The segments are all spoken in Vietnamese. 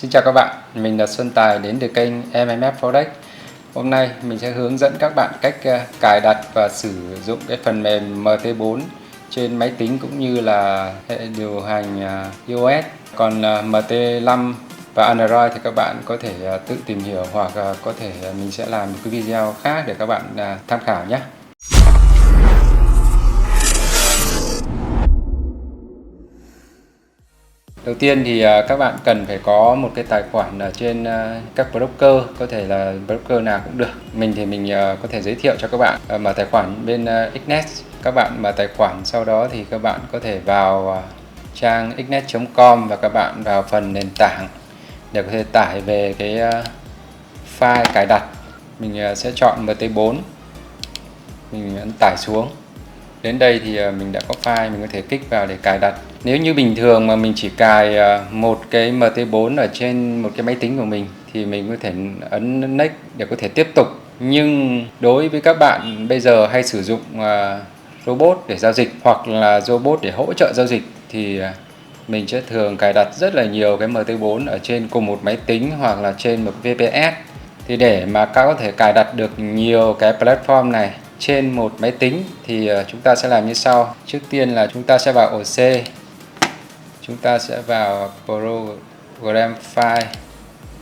Xin chào các bạn, mình là Xuân Tài đến từ kênh MMF Forex. Hôm nay mình sẽ hướng dẫn các bạn cách cài đặt và sử dụng cái phần mềm MT4 trên máy tính cũng như là hệ điều hành iOS. Còn MT5 và Android thì các bạn có thể tự tìm hiểu hoặc có thể mình sẽ làm một cái video khác để các bạn tham khảo nhé. Đầu tiên thì các bạn cần phải có một cái tài khoản ở trên các broker, có thể là broker nào cũng được. Mình thì mình có thể giới thiệu cho các bạn mở tài khoản bên Xnet. Các bạn mở tài khoản sau đó thì các bạn có thể vào trang xnet.com và các bạn vào phần nền tảng để có thể tải về cái file cài đặt. Mình sẽ chọn MT4, mình ấn tải xuống. Đến đây thì mình đã có file, mình có thể kích vào để cài đặt. Nếu như bình thường mà mình chỉ cài một cái MT4 ở trên một cái máy tính của mình thì mình có thể ấn Next để có thể tiếp tục. Nhưng đối với các bạn bây giờ hay sử dụng robot để giao dịch hoặc là robot để hỗ trợ giao dịch thì mình sẽ thường cài đặt rất là nhiều cái MT4 ở trên cùng một máy tính hoặc là trên một VPS. Thì để mà các có thể cài đặt được nhiều cái platform này trên một máy tính thì chúng ta sẽ làm như sau. Trước tiên là chúng ta sẽ vào ổ C, chúng ta sẽ vào Program File,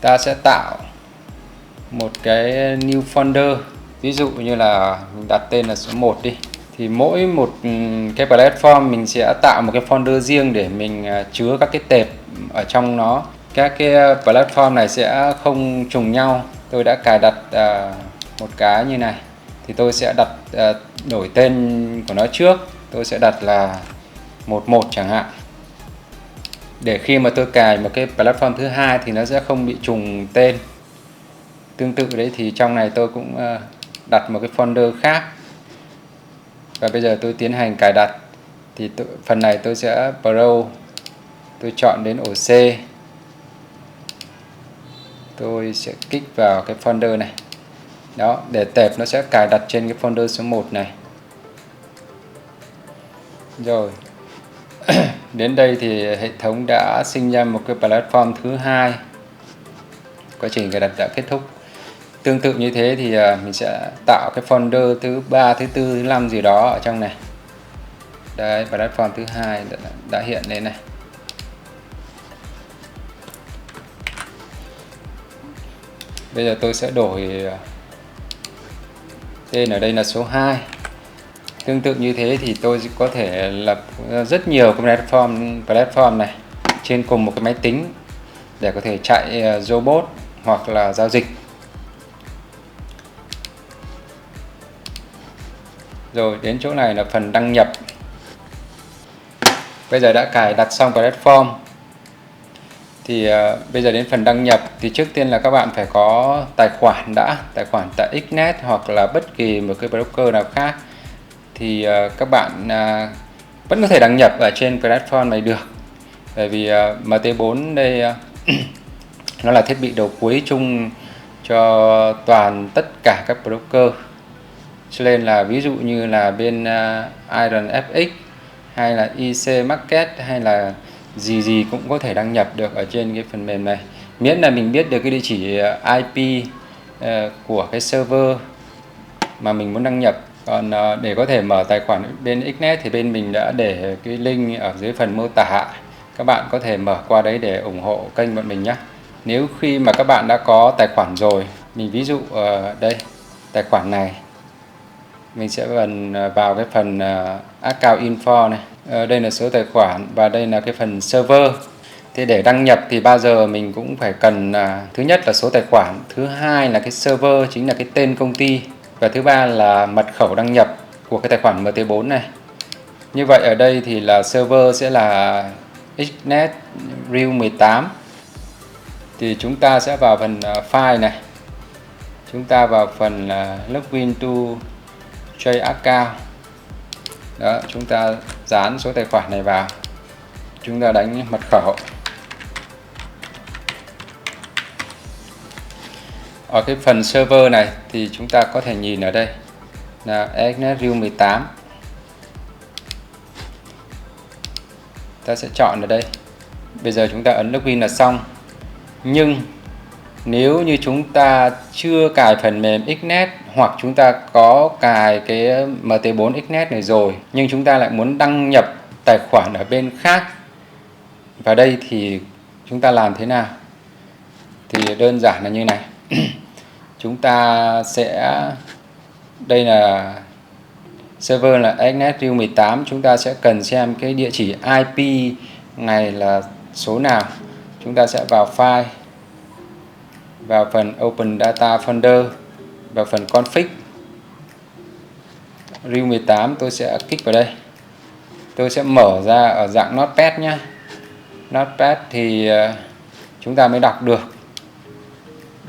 ta sẽ tạo một cái new folder, ví dụ như là mình đặt tên là số 1 đi. Thì mỗi một cái platform mình sẽ tạo một cái folder riêng để mình chứa các cái tệp ở trong nó. Các cái platform này sẽ không trùng nhau. Tôi đã cài đặt một cái như này thì tôi sẽ đặt đổi tên của nó trước. Tôi sẽ đặt là 11 chẳng hạn. Để khi mà tôi cài một cái platform thứ hai thì nó sẽ không bị trùng tên. Tương tự đấy thì trong này tôi cũng đặt một cái folder khác. Và bây giờ tôi tiến hành cài đặt thì phần này tôi sẽ browse, tôi chọn đến ổ C, tôi sẽ kích vào cái folder này. Đó, để tệp nó sẽ cài đặt trên cái folder số 1 này. Rồi. Đến đây thì hệ thống đã sinh ra một cái platform thứ hai. Quá trình cài đặt đã kết thúc. Tương tự như thế thì mình sẽ tạo cái folder thứ 3, thứ 4, thứ 5 gì đó ở trong này. Đây, platform thứ hai đã hiện lên này. Bây giờ tôi sẽ đổi tên ở đây là số 2. Tương tự như thế thì tôi có thể lập rất nhiều cái platform này trên cùng một cái máy tính để có thể chạy robot hoặc là giao dịch. Rồi đến chỗ này là phần đăng nhập. Bây giờ đã cài đặt xong platform thì bây giờ đến phần đăng nhập thì trước tiên là các bạn phải có tài khoản đã, tài khoản tại Xnet hoặc là bất kỳ một cái broker nào khác thì các bạn vẫn có thể đăng nhập ở trên platform này được. Bởi vì MT4 đây nó là thiết bị đầu cuối chung cho tất cả các broker. Cho nên là ví dụ như là bên Iron FX hay là IC Market hay là gì cũng có thể đăng nhập được ở trên cái phần mềm này. Miễn là mình biết được cái địa chỉ IP của cái server mà mình muốn đăng nhập. Còn để có thể mở tài khoản bên Xnet thì bên mình đã để cái link ở dưới phần mô tả. Các bạn có thể mở qua đấy để ủng hộ kênh bọn mình nhé. Nếu khi mà các bạn đã có tài khoản rồi, mình ví dụ đây, tài khoản này, mình sẽ vào cái phần account info này. Đây là số tài khoản và đây là cái phần server. Thế để đăng nhập thì bao giờ mình cũng phải cần thứ nhất là số tài khoản, thứ hai là cái server chính là cái tên công ty và thứ ba là mật khẩu đăng nhập của cái tài khoản MT4 này. Như vậy ở đây thì là server sẽ là Xnet Real 18. Thì chúng ta sẽ vào phần file này. Chúng ta vào phần login to Trade Account. Đó, chúng ta dán số tài khoản này vào. Chúng ta đánh mật khẩu. Ở cái phần server này thì chúng ta có thể nhìn ở đây là Xnet Real 18. Ta sẽ chọn ở đây. Bây giờ chúng ta ấn login là xong. Nhưng nếu như chúng ta chưa cài phần mềm Xnet hoặc chúng ta có cài cái MT4 Xnet này rồi nhưng chúng ta lại muốn đăng nhập tài khoản ở bên khác vào đây thì chúng ta làm thế nào? Thì đơn giản là như này. Chúng ta sẽ, đây là server là Xnet Riu 18, chúng ta sẽ cần xem cái địa chỉ IP này là số nào. Chúng ta sẽ vào file, vào phần Open Data Folder, vào phần config. Riu 18 tôi sẽ kích vào đây. Tôi sẽ mở ra ở dạng Notepad nhé. Notepad thì chúng ta mới đọc được.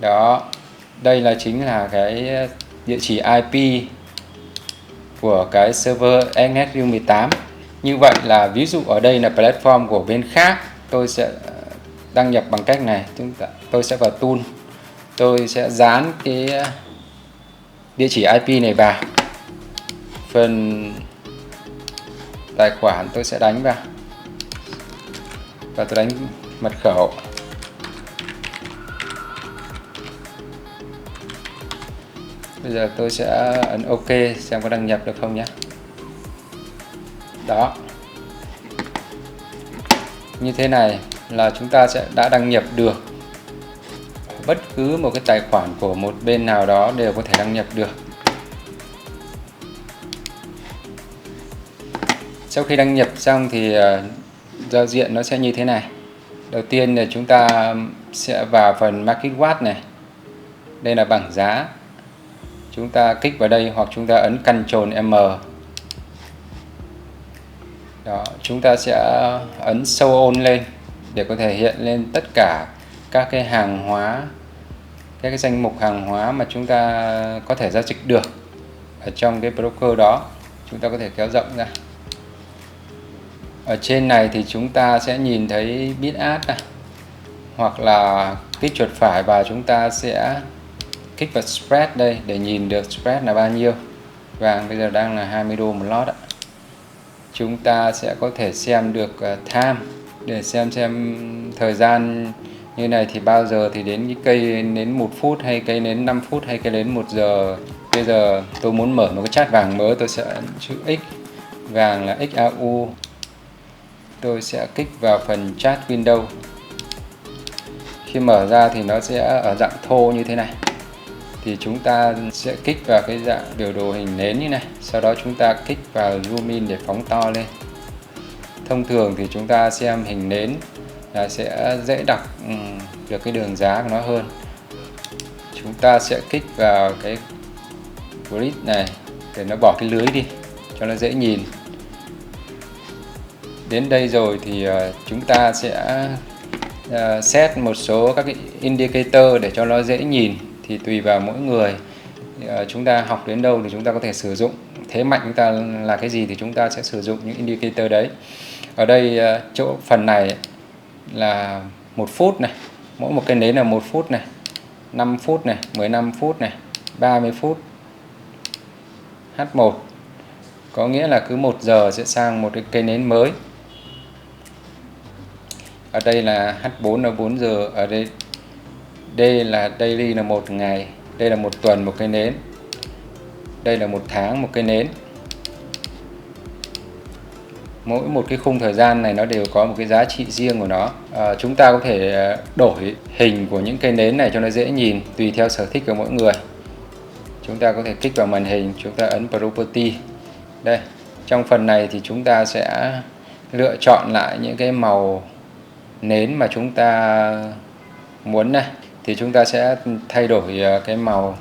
Đó, đây là chính là cái địa chỉ IP của cái server Xnet Riu 18. Như vậy là ví dụ ở đây là platform của bên khác, tôi sẽ đăng nhập bằng cách này. Tôi sẽ vào tool, tôi sẽ dán cái địa chỉ IP này vào. Phần tài khoản tôi sẽ đánh vào và tôi đánh mật khẩu. Bây giờ tôi sẽ ấn OK xem có đăng nhập được không nhé. Đó, như thế này là chúng ta sẽ đã đăng nhập được. Bất cứ một cái tài khoản của một bên nào đó đều có thể đăng nhập được. Sau khi đăng nhập xong thì giao diện nó sẽ như thế này. Đầu tiên là chúng ta sẽ vào phần Market Watch này. Đây là bảng giá. Chúng ta kích vào đây hoặc chúng ta ấn Ctrl M. Đó, chúng ta sẽ ấn Show All lên để có thể hiện lên tất cả các cái hàng hóa, các cái danh mục hàng hóa mà chúng ta có thể giao dịch được ở trong cái broker đó. Chúng ta có thể kéo rộng ra. Ở trên này thì chúng ta sẽ nhìn thấy bid ask này, hoặc là kích chuột phải và chúng ta sẽ kích vào spread đây để nhìn được spread là bao nhiêu. Vàng bây giờ đang là 20 đô một lot ạ. Chúng ta sẽ có thể xem được time để xem thời gian như này thì bao giờ thì đến cái cây nến 1 phút hay cây nến 5 phút hay cây nến 1 giờ. Bây giờ tôi muốn mở một cái chart vàng mới, tôi sẽ ấn chữ X, vàng là XAU. Tôi sẽ kích vào phần chart window. Khi mở ra thì nó sẽ ở dạng thô như thế này. Thì chúng ta sẽ kích vào cái dạng biểu đồ hình nến như này. Sau đó chúng ta kích vào zoom in để phóng to lên. Thông thường thì chúng ta xem hình nến là sẽ dễ đọc được cái đường giá của nó hơn. Chúng ta sẽ kích vào cái grid này để nó bỏ cái lưới đi cho nó dễ nhìn. Đến đây rồi thì chúng ta sẽ set một số các cái indicator để cho nó dễ nhìn. Thì tùy vào mỗi người, chúng ta học đến đâu thì chúng ta có thể sử dụng. Thế mạnh chúng ta là cái gì thì chúng ta sẽ sử dụng những indicator đấy. Ở đây chỗ phần này là 1 phút này, mỗi một cái nến là 1 phút này, 5 phút này, 15 phút này, 30 phút. H1 có nghĩa là cứ 1 giờ sẽ sang một cái cây nến mới. Ở đây là H4 là 4 giờ. Ở đây D là daily là 1 ngày. Đây là 1 tuần một cây nến. Đây là 1 tháng một cây nến. Mỗi một cái khung thời gian này nó đều có một cái giá trị riêng của nó. Chúng ta có thể đổi hình của những cây nến này cho nó dễ nhìn tùy theo sở thích của mỗi người. Chúng ta có thể kích vào màn hình, chúng ta ấn Property. Đây, trong phần này thì chúng ta sẽ lựa chọn lại những cái màu nến mà chúng ta muốn này. Thì chúng ta sẽ thay đổi cái màu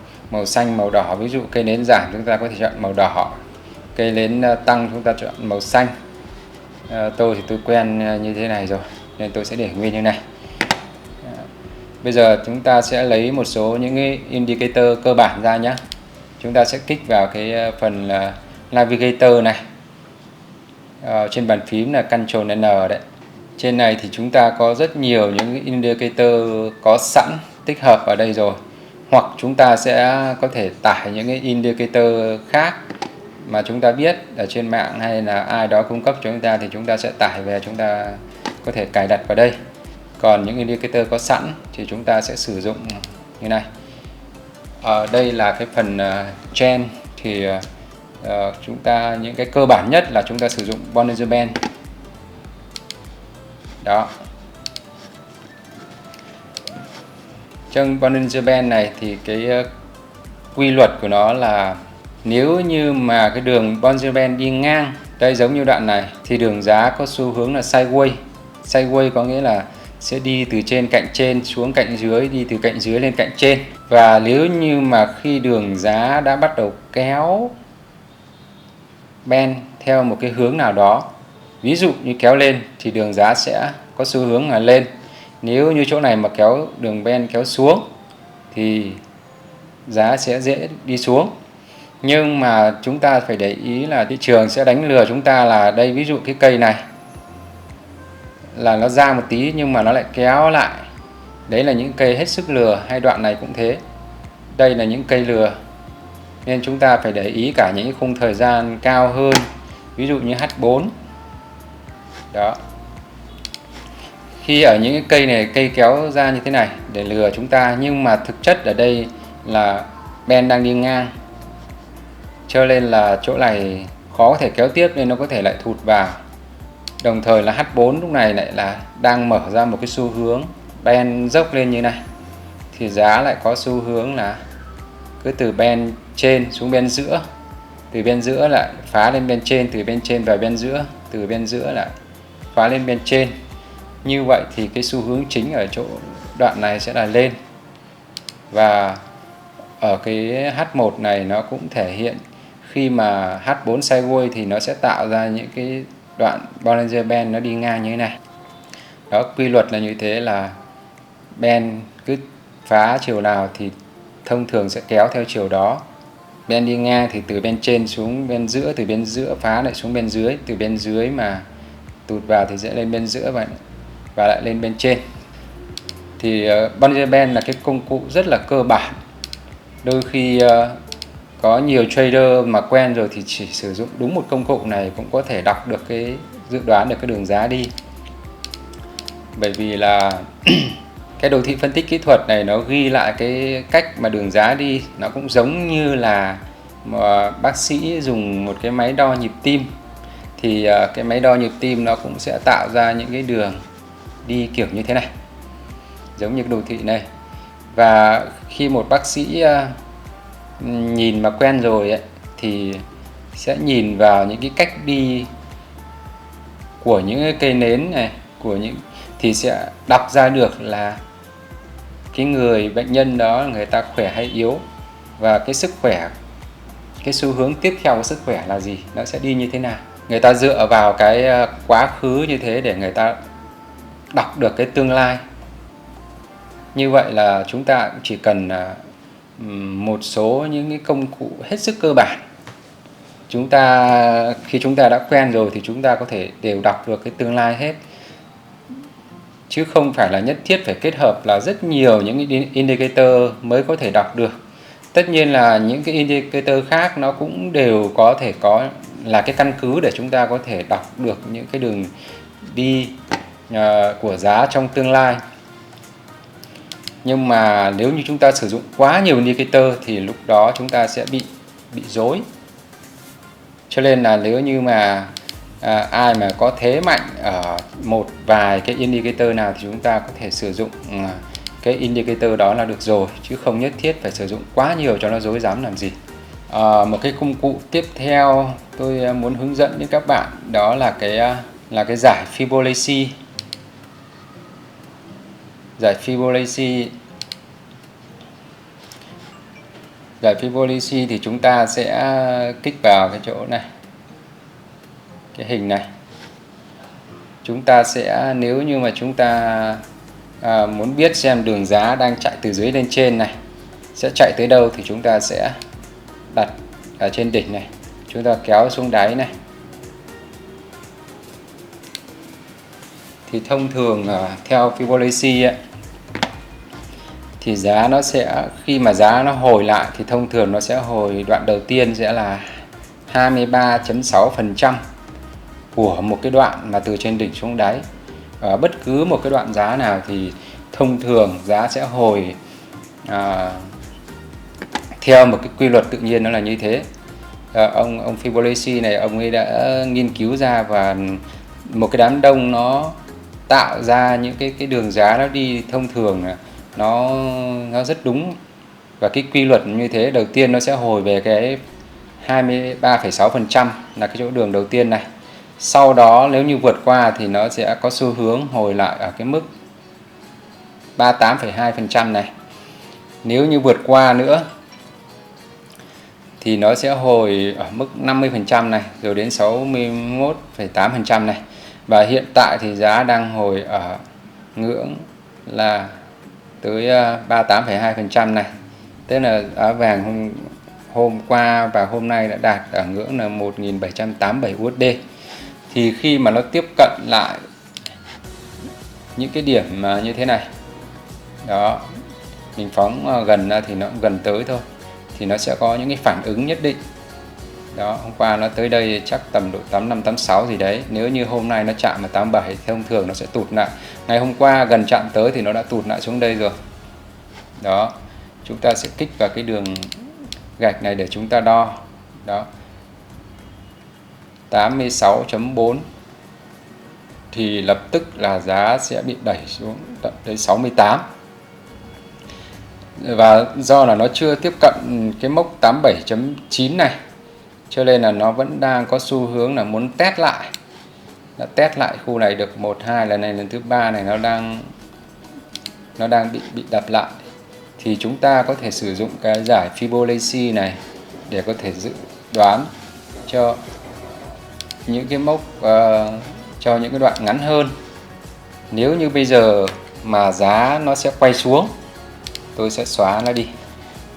xanh, màu đỏ. Ví dụ cây nến giảm chúng ta có thể chọn màu đỏ, cây nến tăng chúng ta chọn màu xanh. Tôi thì tôi quen như thế này rồi nên tôi sẽ để nguyên như này. Bây giờ chúng ta sẽ lấy một số những cái indicator cơ bản ra nhé. Chúng ta sẽ kích vào cái phần Navigator này. Trên bàn phím là Ctrl N đấy. Trên này thì chúng ta có rất nhiều những indicator có sẵn tích hợp ở đây rồi. Hoặc chúng ta sẽ có thể tải những cái indicator khác mà chúng ta biết ở trên mạng hay là ai đó cung cấp cho chúng ta thì chúng ta sẽ tải về, chúng ta có thể cài đặt vào đây. Còn những indicator có sẵn thì chúng ta sẽ sử dụng như này. Ở đây là cái phần trend thì chúng ta những cái cơ bản nhất là chúng ta sử dụng Bollinger Band. Đó. Trong Bollinger Band này thì cái quy luật của nó là nếu như mà cái đường Bollinger Band đi ngang, đây giống như đoạn này, thì đường giá có xu hướng là sideways. Sideways có nghĩa là sẽ đi từ trên cạnh trên xuống cạnh dưới, đi từ cạnh dưới lên cạnh trên. Và nếu như mà khi đường giá đã bắt đầu kéo band theo một cái hướng nào đó, ví dụ như kéo lên thì đường giá sẽ có xu hướng là lên. Nếu như chỗ này mà kéo đường band kéo xuống thì giá sẽ dễ đi xuống. Nhưng mà chúng ta phải để ý là thị trường sẽ đánh lừa chúng ta là đây, ví dụ cái cây này là nó ra một tí nhưng mà nó lại kéo lại. Đấy là những cây hết sức lừa, hay đoạn này cũng thế. Đây là những cây lừa. Nên chúng ta phải để ý cả những khung thời gian cao hơn, ví dụ như H4. Đó. Khi ở những cái cây này, cây kéo ra như thế này để lừa chúng ta, nhưng mà thực chất ở đây là band đang đi ngang, cho nên là chỗ này khó có thể kéo tiếp nên nó có thể lại thụt vào. Đồng thời là H4 lúc này lại là đang mở ra một cái xu hướng band dốc lên như này, thì giá lại có xu hướng là cứ từ band trên xuống band giữa, từ band giữa lại phá lên band trên, từ band trên vào band giữa, từ band giữa lại phá lên band trên. Như vậy thì cái xu hướng chính ở chỗ đoạn này sẽ là lên. Và ở cái H1 này nó cũng thể hiện khi mà H4 sideways thì nó sẽ tạo ra những cái đoạn Bollinger Band nó đi ngang như thế này. Đó, quy luật là như thế, là band cứ phá chiều nào thì thông thường sẽ kéo theo chiều đó. Band đi ngang thì từ bên trên xuống bên giữa, từ bên giữa phá lại xuống bên dưới, từ bên dưới mà tụt vào thì sẽ lên bên giữa và lại lên bên trên. Thì Bollinger Band là cái công cụ rất là cơ bản. Đôi khi có nhiều trader mà quen rồi thì chỉ sử dụng đúng một công cụ này cũng có thể đọc được cái, dự đoán được cái đường giá đi. Bởi vì là cái đồ thị phân tích kỹ thuật này nó ghi lại cái cách mà đường giá đi, nó cũng giống như là mà bác sĩ dùng một cái máy đo nhịp tim. Thì cái máy đo nhịp tim nó cũng sẽ tạo ra những cái đường đi kiểu như thế này, giống như cái đồ thị này. Và khi một bác sĩ nhìn mà quen rồi ấy, thì sẽ nhìn vào những cái cách đi của những cái cây nến này, thì sẽ đọc ra được là cái người bệnh nhân đó người ta khỏe hay yếu, và cái sức khỏe, cái xu hướng tiếp theo của sức khỏe là gì, nó sẽ đi như thế nào. Người ta dựa vào cái quá khứ như thế để người ta đọc được cái tương lai. Như vậy là chúng ta cũng chỉ cần một số những cái công cụ hết sức cơ bản. Khi chúng ta đã quen rồi thì chúng ta có thể đều đọc được cái tương lai hết, chứ không phải là nhất thiết phải kết hợp là rất nhiều những cái indicator mới có thể đọc được. Tất nhiên là những cái indicator khác nó cũng đều có thể có là cái căn cứ để chúng ta có thể đọc được những cái đường đi của giá trong tương lai. Nhưng mà nếu như chúng ta sử dụng quá nhiều indicator thì lúc đó chúng ta sẽ bị rối. Cho nên là nếu như mà ai mà có thế mạnh ở một vài cái indicator nào thì chúng ta có thể sử dụng cái indicator đó là được rồi, chứ không nhất thiết phải sử dụng quá nhiều cho nó rối rắm làm gì. Một cái công cụ tiếp theo tôi muốn hướng dẫn đến các bạn đó là cái giải Fibonacci. Giải Fibonacci thì chúng ta sẽ kích vào cái chỗ này, cái hình này. Chúng ta sẽ, nếu như mà chúng ta muốn biết xem đường giá đang chạy từ dưới lên trên này sẽ chạy tới đâu thì chúng ta sẽ đặt ở trên đỉnh này, chúng ta kéo xuống đáy này. Thì thông thường theo Fibonacci ấy, thì giá nó sẽ, khi mà giá nó hồi lại thì thông thường nó sẽ hồi đoạn đầu tiên sẽ là 23.6% của một cái đoạn mà từ trên đỉnh xuống đáy. ở bất cứ một cái đoạn giá nào thì thông thường giá sẽ hồi theo một cái quy luật tự nhiên, nó là như thế. Ông Fibonacci này ông ấy đã nghiên cứu ra, và một cái đám đông nó tạo ra những cái đường giá nó đi thông thường là nó rất đúng, và cái quy luật như thế đầu tiên nó sẽ hồi về cái 23,6% là cái chỗ đường đầu tiên này. Sau đó nếu như vượt qua thì nó sẽ có xu hướng hồi lại ở cái mức 38,2% này. Nếu như vượt qua nữa thì nó sẽ hồi ở mức 50% này, rồi đến 61,8% này. Và hiện tại thì giá đang hồi ở ngưỡng là tới 38,2% này. Tức là giá vàng hôm qua và hôm nay đã đạt ở ngưỡng là 1.787 USD. Thì khi mà nó tiếp cận lại những cái điểm mà như thế này, đó, mình phóng gần ra thì nó cũng gần tới thôi, thì nó sẽ có những cái phản ứng nhất định. Đó, hôm qua nó tới đây chắc tầm độ 85, 86 gì đấy. Nếu như hôm nay nó chạm vào 87 thì thông thường nó sẽ tụt lại. Ngày hôm qua gần chạm tới thì nó đã tụt lại xuống đây rồi. Đó, chúng ta sẽ kích vào cái đường gạch này để chúng ta đo. Đó, 86.4 thì lập tức là giá sẽ bị đẩy xuống tận tới 68. Và do là nó chưa tiếp cận cái mốc 87.9 này, cho nên là nó vẫn đang có xu hướng là muốn test lại. Đã test lại khu này được 1, 2 lần này, lần thứ 3 này nó đang bị đập lại. Thì chúng ta có thể sử dụng cái giải Fibonacci này để có thể dự đoán cho những cái mốc cho những cái đoạn ngắn hơn. Nếu như bây giờ mà giá nó sẽ quay xuống, tôi sẽ xóa nó đi,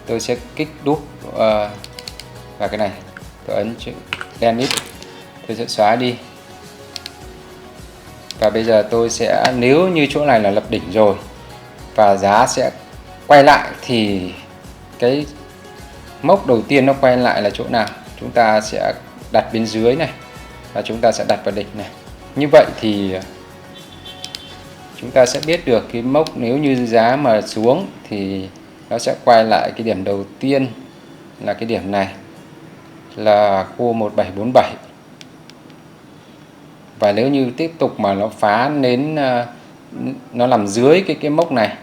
tôi sẽ kích đúp vào cái này, tôi ấn chữ Delete, tôi sẽ xóa đi. Và bây giờ tôi sẽ, nếu như chỗ này là lập đỉnh rồi và giá sẽ quay lại thì cái mốc đầu tiên nó quay lại là chỗ nào, chúng ta sẽ đặt bên dưới này và chúng ta sẽ đặt vào đỉnh này. Như vậy thì chúng ta sẽ biết được cái mốc, nếu như giá mà xuống thì nó sẽ quay lại cái điểm đầu tiên là cái điểm này, là khu 1747. Và nếu như tiếp tục mà nó phá nến, nó nằm dưới cái mốc này,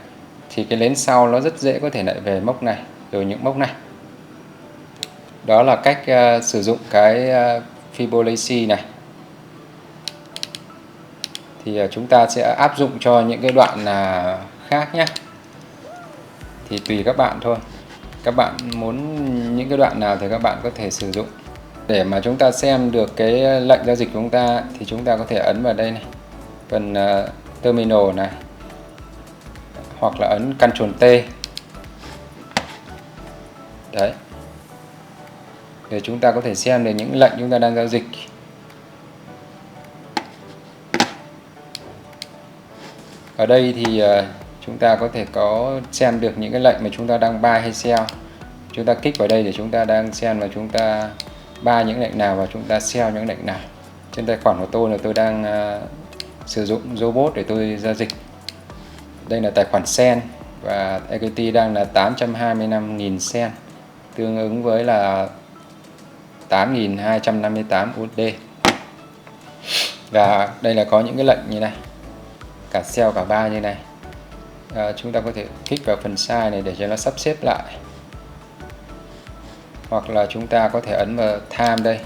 thì cái nến sau nó rất dễ có thể lại về mốc này, rồi những mốc này. Đó là cách sử dụng cái Fibonacci này. Thì chúng ta sẽ áp dụng cho những cái đoạn khác nhé. Thì tùy các bạn thôi. Các bạn muốn những cái đoạn nào thì các bạn có thể sử dụng. Để mà chúng ta xem được cái lệnh giao dịch của chúng ta thì chúng ta có thể ấn vào đây này, phần terminal này, hoặc là ấn Ctrl T. Đấy. Để chúng ta có thể xem được những lệnh chúng ta đang giao dịch. Ở đây thì chúng ta có thể có xem được những cái lệnh mà chúng ta đang buy hay sell. Chúng ta kích vào đây để chúng ta đang xem là chúng ta buy những lệnh nào và chúng ta sell những lệnh nào. Trên tài khoản của tôi là tôi đang sử dụng robot để tôi giao dịch. Đây là tài khoản sen và equity đang là 825.000 sen, tương ứng với là 8.258 USD. Và đây là có những cái lệnh như này, cả sell cả buy như này. Chúng ta có thể kích vào phần size này để cho nó sắp xếp lại, hoặc là chúng ta có thể ấn vào time đây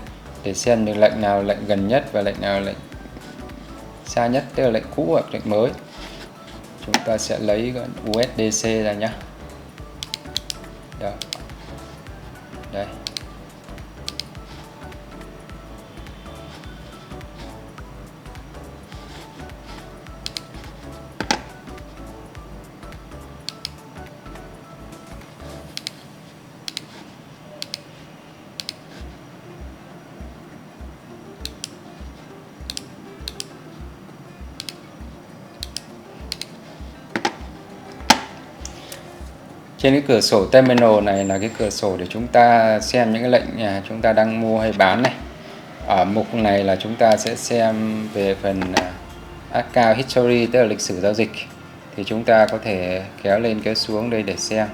để xem được lệnh nào lệnh gần nhất và lệnh nào lệnh xa nhất, tức là lệnh cũ hoặc lệnh mới. Chúng ta sẽ lấy USDC ra nhé. Đó. Đây. Trên cái cửa sổ terminal này là cái cửa sổ để chúng ta xem những cái lệnh chúng ta đang mua hay bán này. Ở mục này là chúng ta sẽ xem về phần Account History, tức là lịch sử giao dịch, thì chúng ta có thể kéo lên kéo xuống đây để xem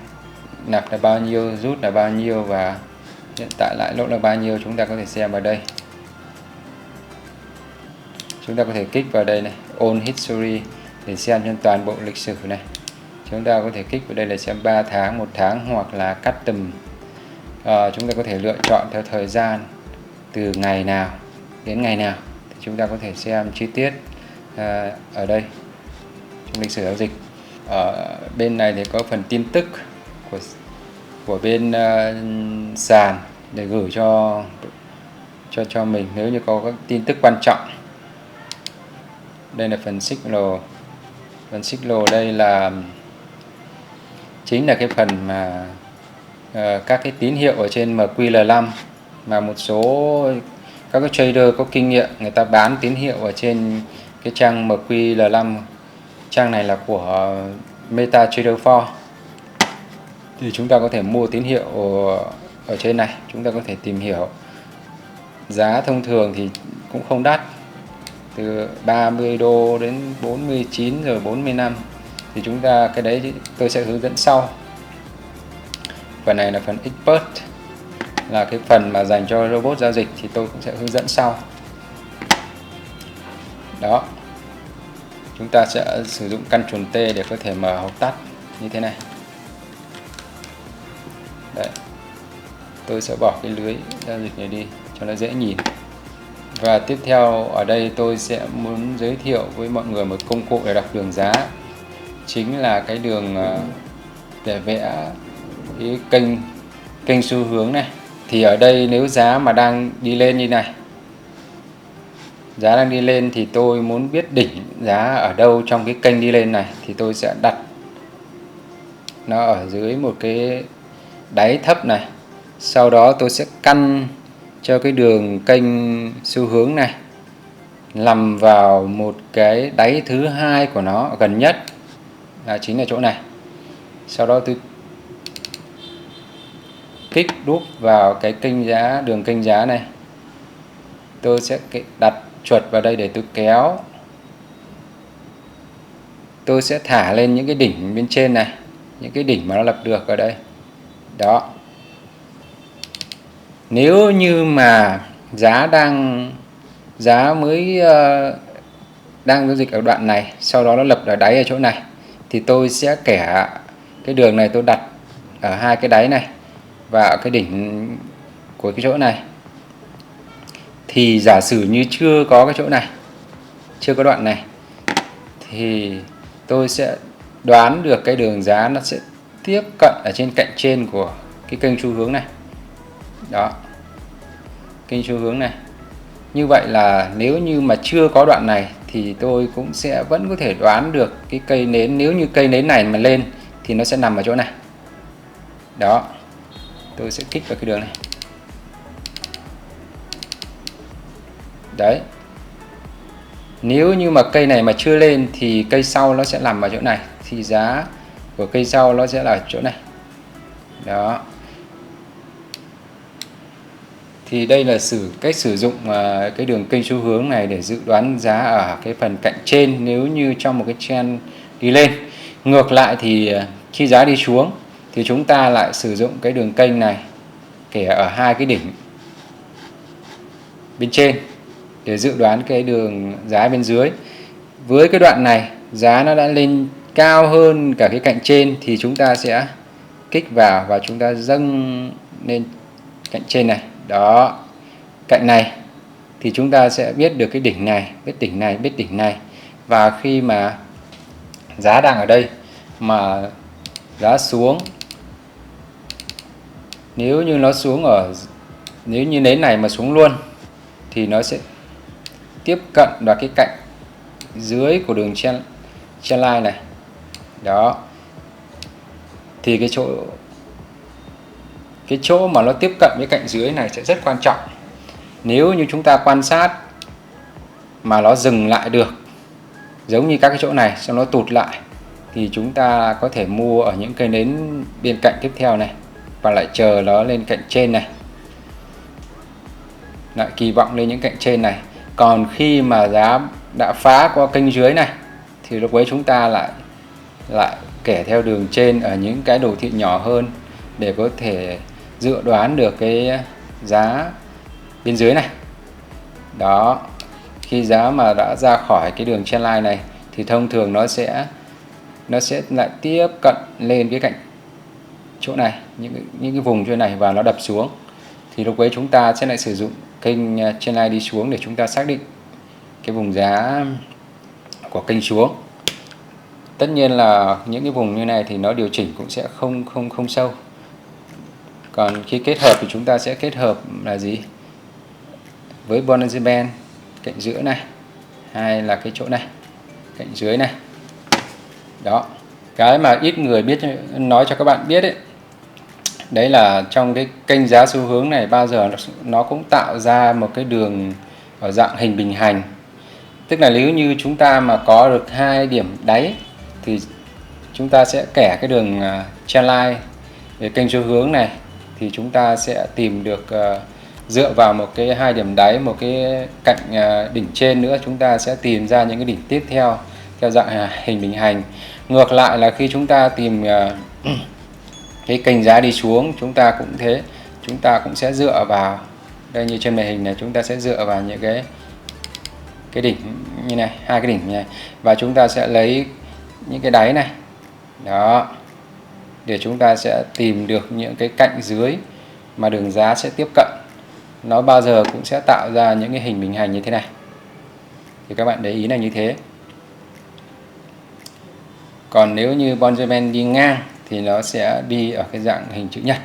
nạp là bao nhiêu, rút là bao nhiêu và hiện tại lãi lỗ là bao nhiêu. Chúng ta có thể xem vào đây. Chúng ta có thể kích vào đây này, All History để xem trên toàn bộ lịch sử này. Chúng ta có thể kích vào đây để xem 3 tháng, 1 tháng hoặc là custom. Chúng ta có thể lựa chọn theo thời gian từ ngày nào đến ngày nào. Thì chúng ta có thể xem chi tiết ở đây trong lịch sử giao dịch. Ở bên này thì có phần tin tức của bên sàn để gửi cho mình nếu như có các tin tức quan trọng. Đây là phần signal. Phần signal đây là chính là cái phần mà các cái tín hiệu ở trên MQL5 mà một số các cái trader có kinh nghiệm người ta bán tín hiệu ở trên cái trang MQL5. Trang này là của MetaTrader 4. Thì chúng ta có thể mua tín hiệu ở trên này. Chúng ta có thể tìm hiểu. Giá thông thường thì cũng không đắt, từ 30 đô đến 49 rồi 45. Thì chúng ta cái đấy tôi sẽ hướng dẫn sau. Phần này là phần expert, là cái phần mà dành cho robot giao dịch, thì tôi cũng sẽ hướng dẫn sau. Đó, chúng ta sẽ sử dụng Ctrl T để có thể mở hoặc tắt như thế này. Đấy, tôi sẽ bỏ cái lưới giao dịch này đi cho nó dễ nhìn. Và tiếp theo ở đây tôi sẽ muốn giới thiệu với mọi người một công cụ để đọc đường giá, chính là cái đường để vẽ cái kênh xu hướng này. Thì ở đây nếu giá mà đang đi lên như này, giá đang đi lên thì tôi muốn biết đỉnh giá ở đâu trong cái kênh đi lên này, thì tôi sẽ đặt nó ở dưới một cái đáy thấp này. Sau đó tôi sẽ căn cho cái đường kênh xu hướng này nằm vào một cái đáy thứ hai của nó gần nhất, là chính là chỗ này. Sau đó tôi kích đúp vào cái kênh giá, đường kênh giá này. Tôi sẽ đặt chuột vào đây để tôi kéo. Tôi sẽ thả lên những cái đỉnh bên trên này, những cái đỉnh mà nó lập được ở đây. Đó. Nếu như mà giá mới đang giao dịch ở đoạn này, sau đó nó lập ở đáy ở chỗ này, thì tôi sẽ kẻ cái đường này tôi đặt ở hai cái đáy này và ở cái đỉnh của cái chỗ này. Thì giả sử như chưa có cái chỗ này, chưa có đoạn này, thì tôi sẽ đoán được cái đường giá nó sẽ tiếp cận ở trên cạnh trên của cái kênh xu hướng này. Đó, kênh xu hướng này. Như vậy là nếu như mà chưa có đoạn này thì tôi cũng sẽ vẫn có thể đoán được cái cây nến. Nếu như cây nến này mà lên thì nó sẽ nằm ở chỗ này. Đó, tôi sẽ kích vào cái đường này. Đấy, nếu như mà cây này mà chưa lên thì cây sau nó sẽ nằm ở chỗ này, thì giá của cây sau nó sẽ là ở chỗ này. Đó, thì đây là cách sử dụng cái đường kênh xu hướng này để dự đoán giá ở cái phần cạnh trên nếu như trong một cái trend đi lên. Ngược lại thì khi giá đi xuống thì chúng ta lại sử dụng cái đường kênh này kể ở hai cái đỉnh bên trên để dự đoán cái đường giá bên dưới. Với cái đoạn này giá nó đã lên cao hơn cả cái cạnh trên thì chúng ta sẽ kích vào và chúng ta dâng lên cạnh trên này. Đó, cạnh này thì chúng ta sẽ biết được cái đỉnh này, biết đỉnh này, biết đỉnh này. Và khi mà giá đang ở đây mà giá xuống, nếu như nó xuống nếu như nến này mà xuống luôn thì nó sẽ tiếp cận vào cái cạnh dưới của đường trendline này. Đó, thì cái chỗ mà nó tiếp cận với cạnh dưới này sẽ rất quan trọng. Nếu như chúng ta quan sát mà nó dừng lại được, giống như các cái chỗ này, sau nó tụt lại, thì chúng ta có thể mua ở những cây nến bên cạnh tiếp theo này và lại chờ nó lên cạnh trên này, lại kỳ vọng lên những cạnh trên này. Còn khi mà giá đã phá qua kênh dưới này thì lúc ấy chúng ta lại kẻ theo đường trên ở những cái đồ thị nhỏ hơn để có thể dự đoán được cái giá bên dưới này. Đó, khi giá mà đã ra khỏi cái đường trendline này thì thông thường nó sẽ lại tiếp cận lên cái cạnh chỗ này, những cái vùng chỗ này và nó đập xuống. Thì lúc ấy chúng ta sẽ lại sử dụng kênh trendline đi xuống để chúng ta xác định cái vùng giá của kênh xuống. Tất nhiên là những cái vùng như này thì nó điều chỉnh cũng sẽ không sâu. Còn khi kết hợp thì chúng ta sẽ kết hợp là gì? Với Bollinger Band cạnh giữa này, hay là cái chỗ này, cạnh dưới này. Đó, cái mà ít người biết, nói cho các bạn biết ấy, đấy là trong cái kênh giá xu hướng này bao giờ nó cũng tạo ra một cái đường ở dạng hình bình hành. Tức là nếu như chúng ta mà có được 2 điểm đáy thì chúng ta sẽ kẻ cái đường trendline về kênh xu hướng này, thì chúng ta sẽ tìm được dựa vào một cái 2 điểm đáy, một cái cạnh đỉnh trên nữa, chúng ta sẽ tìm ra những cái đỉnh tiếp theo theo dạng hình bình hành. Ngược lại là khi chúng ta tìm cái kênh giá đi xuống, chúng ta cũng thế, chúng ta cũng sẽ dựa vào đây, như trên màn hình này, chúng ta sẽ dựa vào những cái đỉnh như này, 2 cái đỉnh như này, và chúng ta sẽ lấy những cái đáy này đó để chúng ta sẽ tìm được những cái cạnh dưới mà đường giá sẽ tiếp cận. Nó bao giờ cũng sẽ tạo ra những cái hình bình hành như thế này, thì các bạn để ý là như thế. Còn nếu như Bollinger Band đi ngang thì nó sẽ đi ở cái dạng hình chữ nhật.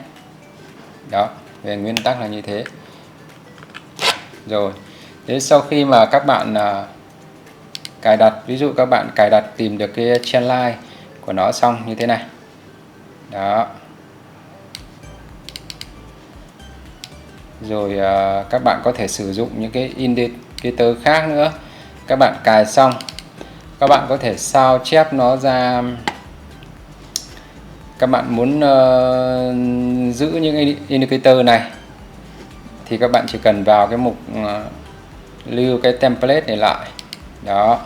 Đó, về nguyên tắc là như thế. Rồi, thế sau khi mà các bạn cài đặt, ví dụ các bạn cài đặt tìm được cái trendline của nó xong như thế này. Đó. Rồi các bạn có thể sử dụng những cái indicator khác nữa. Các bạn cài xong, các bạn có thể sao chép nó ra. Các bạn muốn giữ những indicator này thì các bạn chỉ cần vào cái mục lưu cái template này lại. Đó,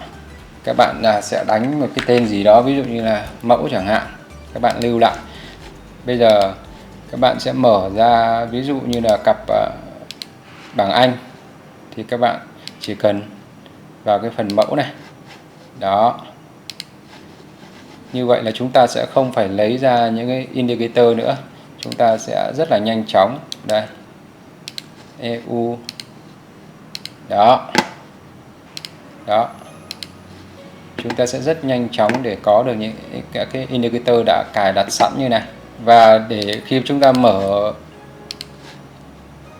các bạn sẽ đánh một cái tên gì đó, ví dụ như là mẫu chẳng hạn, các bạn lưu lại. Bây giờ các bạn sẽ mở ra ví dụ như là cặp bảng Anh, thì các bạn chỉ cần vào cái phần mẫu này. Đó, như vậy là chúng ta sẽ không phải lấy ra những cái indicator nữa, chúng ta sẽ rất là nhanh chóng. Đây, EU. Đó, đó, chúng ta sẽ rất nhanh chóng để có được những cái indicator đã cài đặt sẵn như này. Và để khi chúng ta mở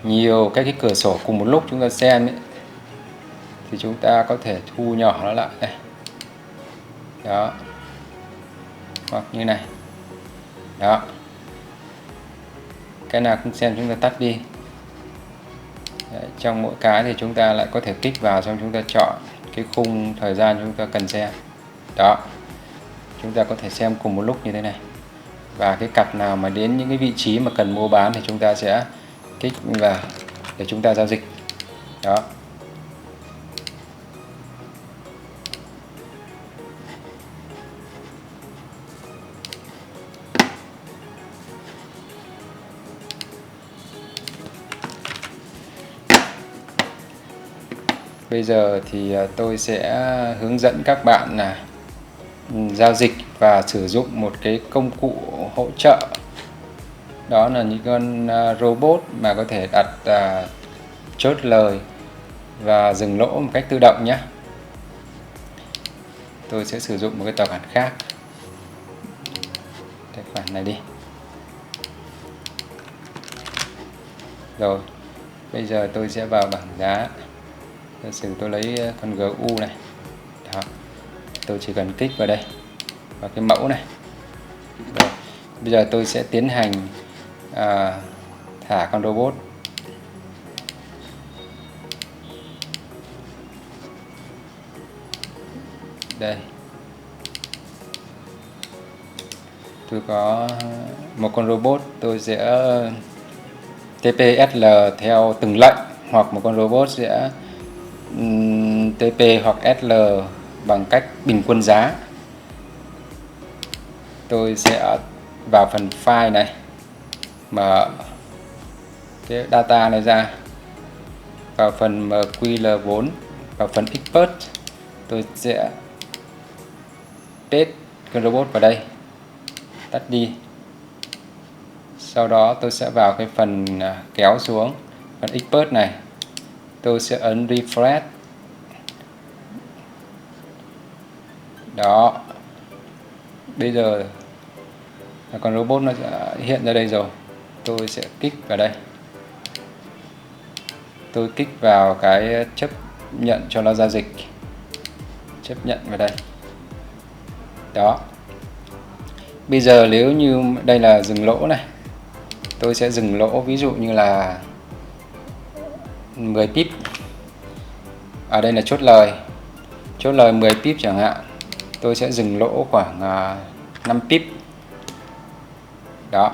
nhiều cái cửa sổ cùng một lúc chúng ta xem ấy, thì chúng ta có thể thu nhỏ nó lại đây. Đó, hoặc như này. Đó, cái nào không xem chúng ta tắt đi. Đấy, trong mỗi cái thì chúng ta lại có thể kích vào, xong chúng ta chọn cái khung thời gian chúng ta cần xem. Đó, chúng ta có thể xem cùng một lúc như thế này. Và cái cặp nào mà đến những cái vị trí mà cần mua bán thì chúng ta sẽ kích vào để chúng ta giao dịch. Đó. Bây giờ thì tôi sẽ hướng dẫn các bạn là giao dịch và sử dụng một cái công cụ hỗ trợ. Đó là những con robot mà có thể đặt chốt lời và dừng lỗ một cách tự động nhé. Tôi sẽ sử dụng một cái tài khoản khác. Tài khoản này đi. Rồi, bây giờ tôi sẽ vào bảng giá. Giả sử tôi lấy con GU này. Đó. Tôi chỉ cần kích vào đây, vào cái mẫu này. Rồi, bây giờ tôi sẽ tiến hành thả con robot. Đây, tôi có một con robot, tôi sẽ TPSL theo từng lệnh, hoặc một con robot sẽ TP hoặc SL bằng cách bình quân giá. Tôi sẽ vào phần file này, mở cái data này ra, vào phần MQL4, vào phần expert, tôi sẽ paste con robot vào đây, tắt đi. Sau đó tôi sẽ vào cái phần kéo xuống phần expert này, tôi sẽ ấn refresh. Đó, bây giờ con robot nó sẽ hiện ra đây rồi. Tôi sẽ kích vào đây, tôi kích vào cái chấp nhận cho nó giao dịch, chấp nhận vào đây. Đó, bây giờ nếu như đây là dừng lỗ này, tôi sẽ dừng lỗ ví dụ như là 10 pip. Ở đây là chốt lời 10 pip chẳng hạn, tôi sẽ dừng lỗ khoảng 5 pip. Đó,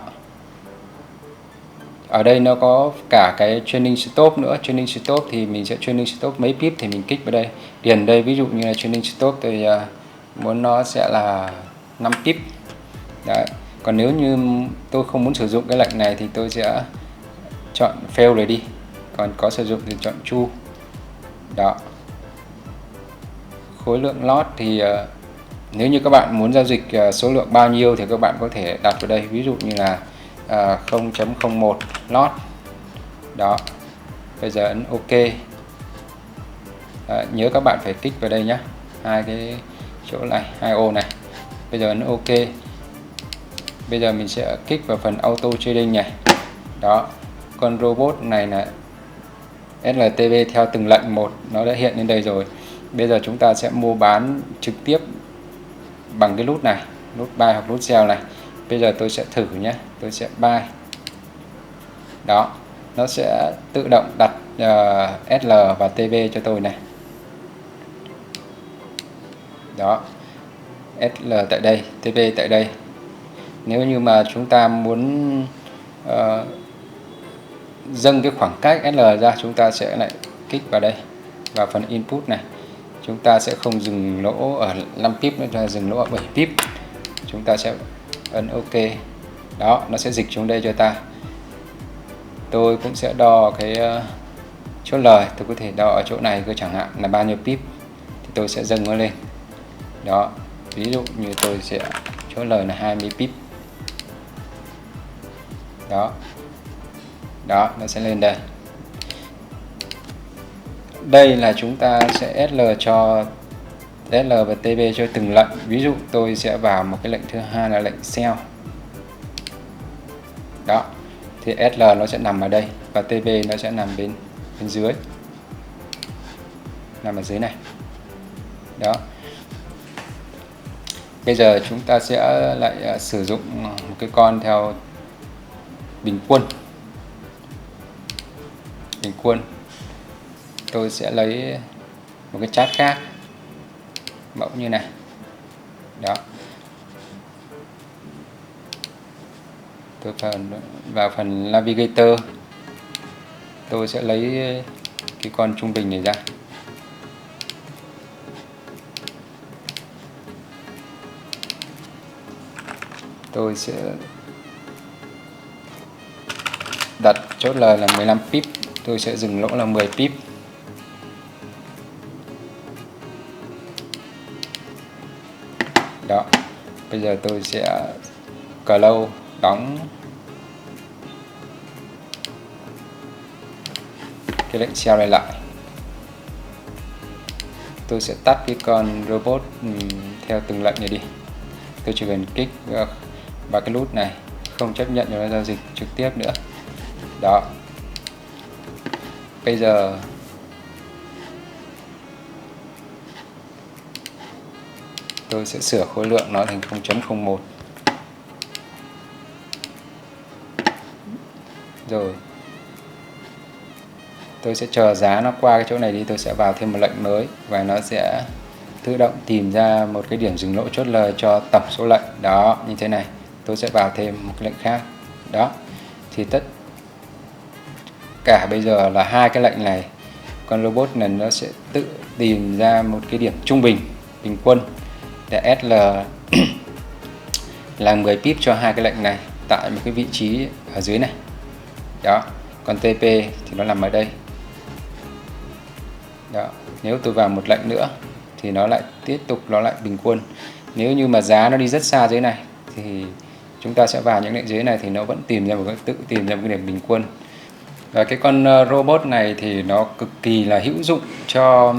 ở đây nó có cả cái training stop nữa. Training stop thì mình sẽ training stop mấy pip thì mình kích vào đây, điền đây, ví dụ như là training stop tôi muốn nó sẽ là 5 pip. Đấy, còn nếu như tôi không muốn sử dụng cái lệnh này thì tôi sẽ chọn fail rồi đi, còn có sử dụng thì chọn true. Đó, khối lượng lot thì nếu như các bạn muốn giao dịch số lượng bao nhiêu thì các bạn có thể đặt vào đây, ví dụ như là 0.01 lot. Đó, bây giờ ấn OK. Nhớ các bạn phải kích vào đây nhé, hai cái chỗ này, hai ô này. Bây giờ ấn OK. Bây giờ mình sẽ kích vào phần auto trading này. Đó, con robot này là SLTV theo từng lệnh một, nó đã hiện lên đây rồi. Bây giờ chúng ta sẽ mua bán trực tiếp bằng cái nút này, nút buy hoặc nút sell này. Bây giờ tôi sẽ thử nhé, tôi sẽ buy. Đó, nó sẽ tự động đặt SL và TV cho tôi này. Đó, SL tại đây, TV tại đây. Nếu như mà chúng ta muốn dâng cái khoảng cách SL ra, chúng ta sẽ lại kích vào đây, vào phần input này. Chúng ta sẽ không dừng lỗ ở 5 pip nữa, cho dừng lỗ ở 7 pip. Chúng ta sẽ ấn OK. Đó, nó sẽ dịch xuống đây cho ta. Tôi cũng sẽ đo cái chốt lời, tôi có thể đo ở chỗ này cơ, chẳng hạn là bao nhiêu pip thì tôi sẽ dâng nó lên. Đó, ví dụ như tôi sẽ chốt lời là 20 pip. Đó, đó, nó sẽ lên đây. Đây là chúng ta sẽ SL và TB cho từng lệnh. Ví dụ tôi sẽ vào một cái lệnh thứ hai là lệnh sell. Đó, thì SL nó sẽ nằm ở đây và TB nó sẽ nằm bên dưới, nằm ở dưới này. Đó, bây giờ chúng ta sẽ lại sử dụng một cái con theo bình quân. Tôi sẽ lấy một cái chart khác, mẫu như này. Đó, tôi vào phần navigator, tôi sẽ lấy cái con trung bình này ra. Tôi sẽ đặt chốt lời là 15 pip, tôi sẽ dừng lỗ là 10 pip. Đó, bây giờ tôi sẽ close, đóng cái lệnh sell này lại. Tôi sẽ tắt cái con robot theo từng lệnh này đi. Tôi chỉ cần kích vào cái nút này, không chấp nhận cho nó giao dịch trực tiếp nữa. Đó, bây giờ tôi sẽ sửa khối lượng nó thành 0.01. Rồi, tôi sẽ chờ giá nó qua cái chỗ này đi, tôi sẽ vào thêm một lệnh mới và nó sẽ tự động tìm ra một cái điểm dừng lỗ chốt lời cho tổng số lệnh. Đó, như thế này. Tôi sẽ vào thêm một cái lệnh khác. Đó, thì tất cả bây giờ là hai cái lệnh này con robot này nó sẽ tự tìm ra một cái điểm trung bình, bình quân để SL là 10 pip cho hai cái lệnh này tại một cái vị trí ở dưới này. Đó, còn TP thì nó nằm ở đây. Đó, nếu tôi vào một lệnh nữa thì nó lại tiếp tục nó lại bình quân. Nếu như mà giá nó đi rất xa dưới này thì chúng ta sẽ vào những lệnh dưới này thì nó vẫn tìm ra một cái tự tìm ra một cái điểm bình quân. Và cái con robot này thì nó cực kỳ là hữu dụng cho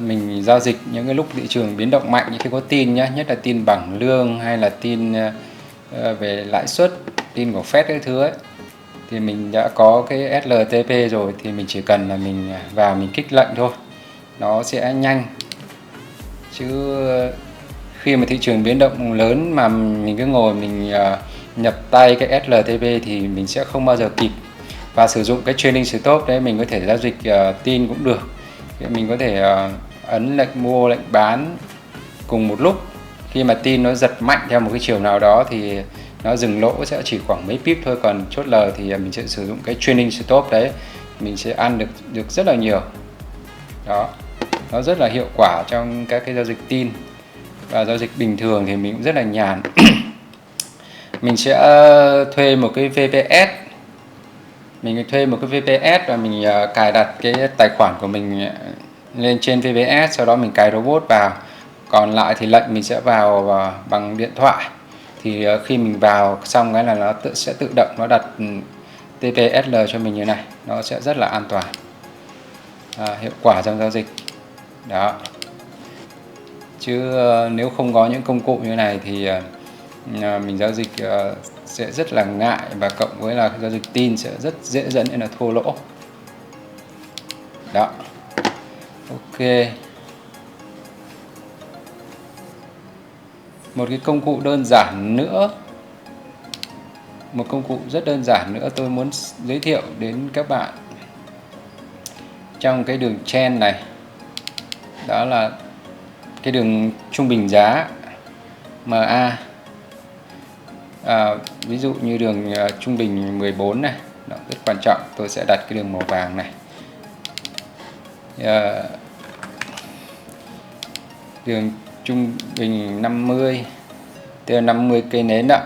mình giao dịch những cái lúc thị trường biến động mạnh, những khi có tin nhá, nhất là tin bảng lương hay là tin về lãi suất, tin của Fed cái thứ ấy, thì mình đã có cái SLTP rồi thì mình chỉ cần là mình vào mình kích lệnh thôi, nó sẽ nhanh. Chứ khi mà thị trường biến động lớn mà mình cứ ngồi mình nhập tay cái SLTP thì mình sẽ không bao giờ kịp. Và sử dụng cái trailing stop đấy, mình có thể giao dịch tin cũng được. Mình có thể ấn lệnh mua, lệnh bán cùng một lúc. Khi mà tin nó giật mạnh theo một cái chiều nào đó thì nó dừng lỗ sẽ chỉ khoảng mấy pip thôi, còn chốt lời thì mình sẽ sử dụng cái trailing stop đấy, mình sẽ ăn được rất là nhiều. Đó, nó rất là hiệu quả trong các cái giao dịch tin. Và giao dịch bình thường thì mình cũng rất là nhàn. Mình sẽ thuê một cái VPS, và mình cài đặt cái tài khoản của mình lên trên VPS, sau đó mình cài robot vào. Còn lại thì lệnh mình sẽ vào bằng điện thoại. Thì khi mình vào xong cái là nó sẽ tự động nó đặt TPSL cho mình như này, nó sẽ rất là an toàn, hiệu quả trong giao dịch. Đó. Chứ nếu không có những công cụ như này thì mình giao dịch sẽ rất là ngại, và cộng với là giao dịch tin sẽ rất dễ dẫn đến là thua lỗ. Đó. Ok. Một cái công cụ đơn giản nữa, một công cụ rất đơn giản nữa tôi muốn giới thiệu đến các bạn trong cái đường trend này, đó là cái đường trung bình giá MA. Ví dụ như đường trung bình 14 này, đó, rất quan trọng. Tôi sẽ đặt cái đường màu vàng này, đường trung bình 50, tức là 50 cây nến đó.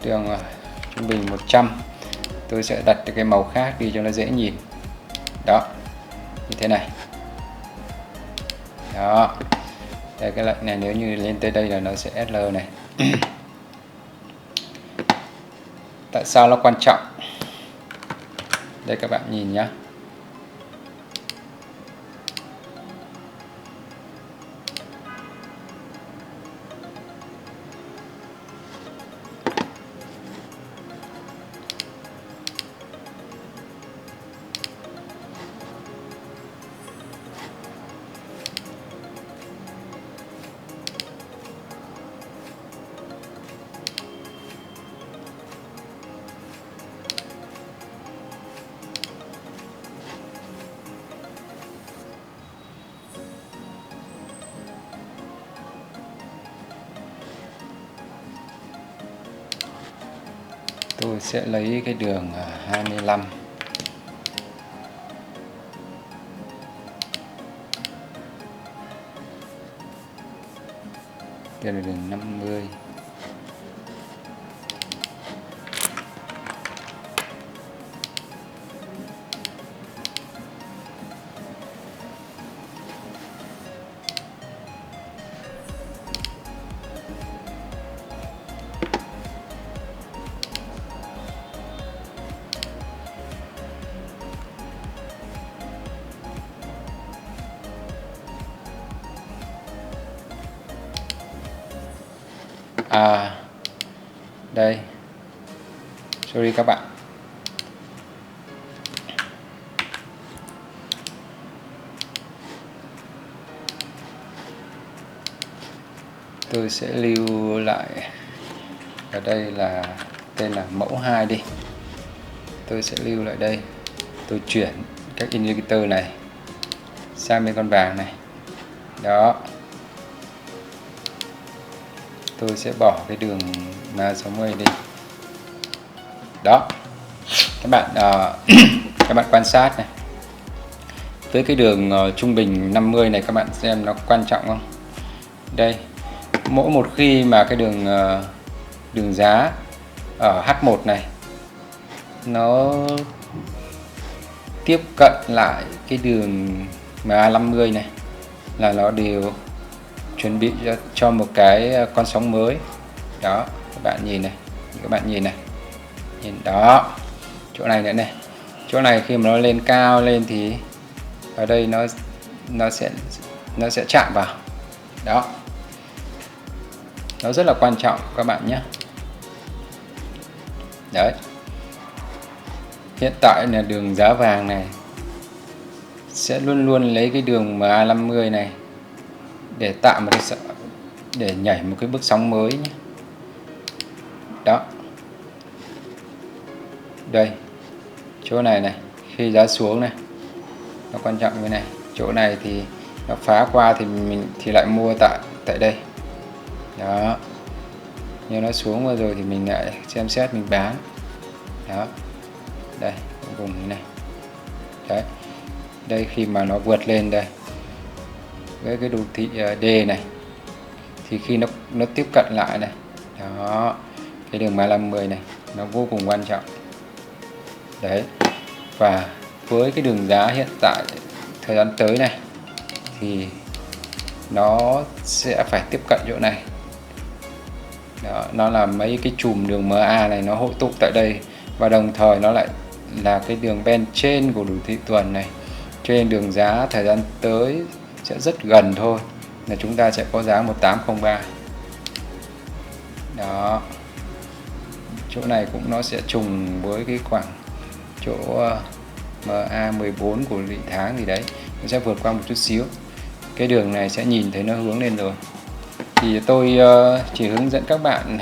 Đường trung bình 100, tôi sẽ đặt cái màu khác đi cho nó dễ nhìn. Đó, như thế này. Đó, đây, cái lệnh này nếu như lên tới đây là nó sẽ SL này. Tại sao nó quan trọng? Đây các bạn nhìn nhé. Tôi sẽ lấy cái đường 25. Đây là đường 50. Đây, sorry các bạn. Tôi sẽ lưu lại ở đây là tên là mẫu 2 đi. Tôi sẽ lưu lại đây. Tôi chuyển các indicator này sang bên con vàng này. Đó. Tôi sẽ bỏ cái đường MA60 đi. Đó, các bạn các bạn quan sát này, với cái đường trung bình 50 này, các bạn xem nó quan trọng không? Đây, mỗi một khi mà cái đường giá ở H1 này nó tiếp cận lại cái đường MA50 này là nó đều chuẩn bị cho một cái con sóng mới. Đó, các bạn nhìn này, nhìn đó, chỗ này nữa này, chỗ này khi mà nó lên cao lên thì ở đây nó sẽ chạm vào. Đó, nó rất là quan trọng các bạn nhé. Đấy, hiện tại là đường giá vàng này sẽ luôn luôn lấy cái đường MA50 này để tạo một cái, để nhảy một cái bước sóng mới nhé. Đó, đây, chỗ này này, khi giá xuống này, nó quan trọng như này, chỗ này thì nó phá qua thì mình lại mua tại đây. Đó, nhưng nó xuống vừa rồi thì mình lại xem xét mình bán. Đó, đây vùng này, đấy, đây khi mà nó vượt lên đây với cái đồ thị D này thì khi nó tiếp cận lại này, đó, cái đường 350 này nó vô cùng quan trọng. Đấy, và với cái đường giá hiện tại thời gian tới này thì nó sẽ phải tiếp cận chỗ này. Đó, nó là mấy cái chùm đường MA này nó hội tụ tại đây, và đồng thời nó lại là cái đường ben trên của đồ thị tuần này, cho nên đường giá thời gian tới sẽ rất gần thôi là chúng ta sẽ có giá 1803. Đó, chỗ này cũng nó sẽ trùng với cái khoảng chỗ MA14 của lũy tháng gì đấy, nó sẽ vượt qua một chút xíu. Cái đường này sẽ nhìn thấy nó hướng lên rồi. Thì tôi chỉ hướng dẫn các bạn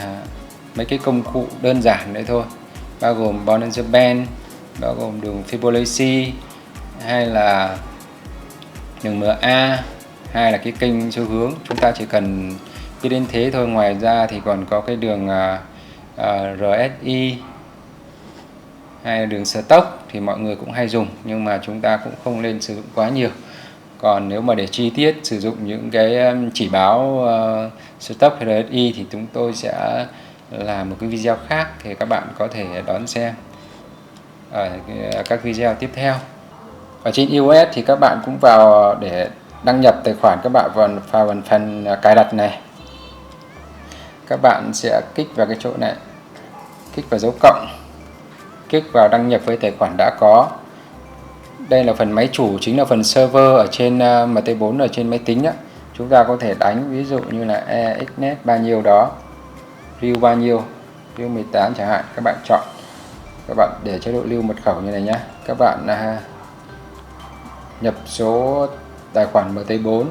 mấy cái công cụ đơn giản đấy thôi, bao gồm Bollinger Band, bao gồm đường Fibonacci, hay là đường MA, hay là cái kênh xu hướng. Chúng ta chỉ cần biết đến thế thôi. Ngoài ra thì còn có cái đường RSI hay là đường stock thì mọi người cũng hay dùng, nhưng mà chúng ta cũng không nên sử dụng quá nhiều. Còn nếu mà để chi tiết sử dụng những cái chỉ báo stock hay RSI thì chúng tôi sẽ làm một cái video khác, thì các bạn có thể đón xem ở các video tiếp theo. Ở trên iOS thì các bạn cũng vào để đăng nhập tài khoản, các bạn vào phần cài đặt này, các bạn sẽ kích vào cái chỗ này, kích vào dấu cộng, kích vào đăng nhập với tài khoản đã có. Đây là phần máy chủ, chính là phần server ở trên MT4 ở trên máy tính á. Chúng ta có thể đánh ví dụ như là EXNet bao nhiêu đó, view bao nhiêu, view 18 chẳng hạn, các bạn chọn, các bạn để chế độ lưu mật khẩu như này nhé. Các bạn nhập số tài khoản MT4,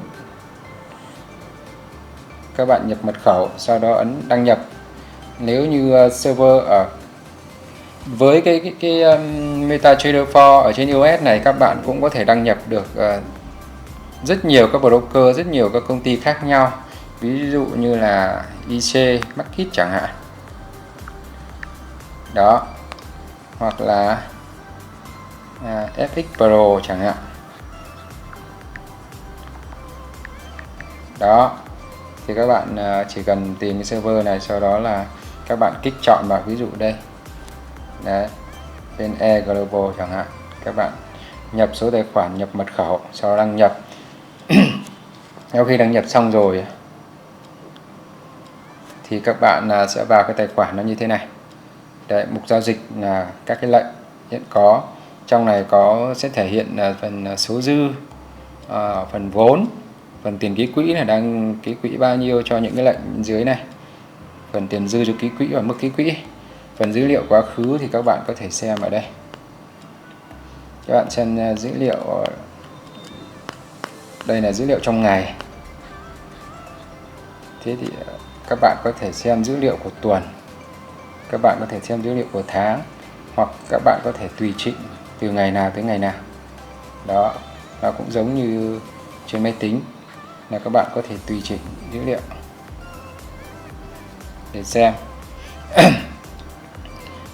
các bạn nhập mật khẩu, sau đó ấn đăng nhập. Nếu như server ở với cái MetaTrader 4 ở trên iOS này, các bạn cũng có thể đăng nhập được rất nhiều các broker, rất nhiều các công ty khác nhau, ví dụ như là IC Market chẳng hạn. Đó, hoặc là FX Pro chẳng hạn. Đó, thì các bạn chỉ cần tìm cái server này, sau đó là các bạn kích chọn vào, ví dụ đây, đấy, bên E Global chẳng hạn, các bạn nhập số tài khoản, nhập mật khẩu, sau đó đăng nhập. Sau khi đăng nhập xong rồi thì các bạn sẽ vào cái tài khoản nó như thế này. Đấy, mục giao dịch là các cái lệnh hiện có, trong này sẽ thể hiện phần số dư, phần vốn, phần tiền ký quỹ là đang ký quỹ bao nhiêu cho những cái lệnh dưới này, phần tiền dư cho ký quỹ và mức ký quỹ. Phần dữ liệu quá khứ thì các bạn có thể xem ở đây. Các bạn xem dữ liệu, đây là dữ liệu trong ngày. Thế thì các bạn có thể xem dữ liệu của tuần, các bạn có thể xem dữ liệu của tháng, hoặc các bạn có thể tùy chỉnh từ ngày nào tới ngày nào. Đó, nó cũng giống như trên máy tính, là các bạn có thể tùy chỉnh dữ liệu để xem.